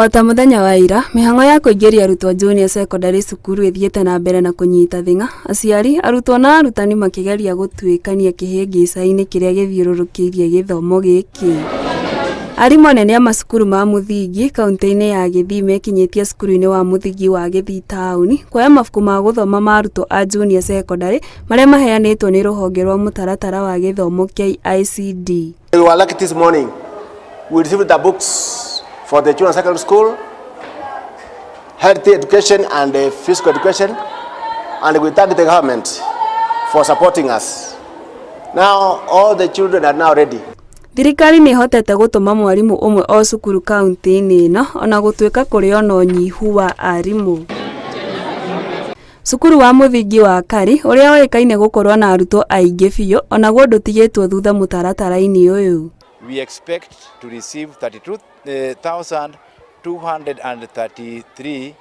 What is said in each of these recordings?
O ta muthenya wa ira, mĩhang'o ya kũingĩria arutwo njunia cekondarĩ cukuru ĩthiĩte na mbere na kũnyita thing'a, aciari, arutwo na arutani makĩgeria gũtuĩkania kĩhĩngĩca-inĩ kĩrĩa gĩthiũrũrũkĩirie gĩthomo gĩkĩ. Arimũ anene a macukuru ma mũthingi kaunti-inĩ ya Gĩthii mekinyĩtie cukuru-inĩ wa mũthingi wa Gĩthii taũni kuoya mabuku ma gũthoma ma arutwo a njunia cekondarĩ marĩa maheanĩtwo nĩ rũhonge rwa mũtaratara wa gĩthomo KICD. We were lucky this morning. We received the books for the junior secondary school, health education and physical education, and we thank the government for supporting us. Now all the children are now ready. Thirikari nĩ hotete gũtũma mwarimũ ũmwe o cukuru kaunti-inĩ ĩno ona gũtuĩka kũrĩ ona ũnyihu wa arimũ. Cukuru wa mũthingi wa Kari ũrĩa ũĩkaine gũkorwo na arutwo aingĩ biũ onaguo ndũtigĩtwo thutha mũtaratara-inĩ ũyũ. We expect to receive 32,233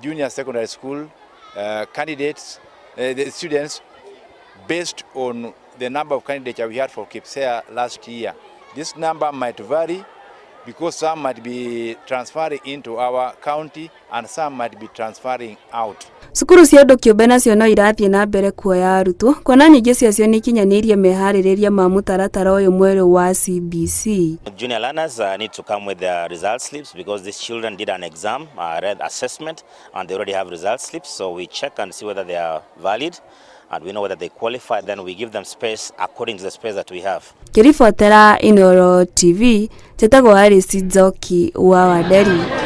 junior secondary school candidates, the students, based on the number of candidates we had for KPSEA last year. This number might vary because some might be transferring into our county and some might be transferring out. Cukuru cia andũ kĩũmbe nacio no irathiĩ na mbere kuoya arutwo kuona nyingĩ ciacio nĩ ikinyanĩirie meharĩrĩria ma mũtaratara ũyũ mwerũ wa CBC. Junior learners need to come with their result slips because these children did an exam, read assessment, and they already have result slips, so we check and see whether they are valid and we know whether they qualify, then we give them space according to the space that we have. Kĩribotera Inoro TV, Chetagwo Harris Njoki wa Wanderi.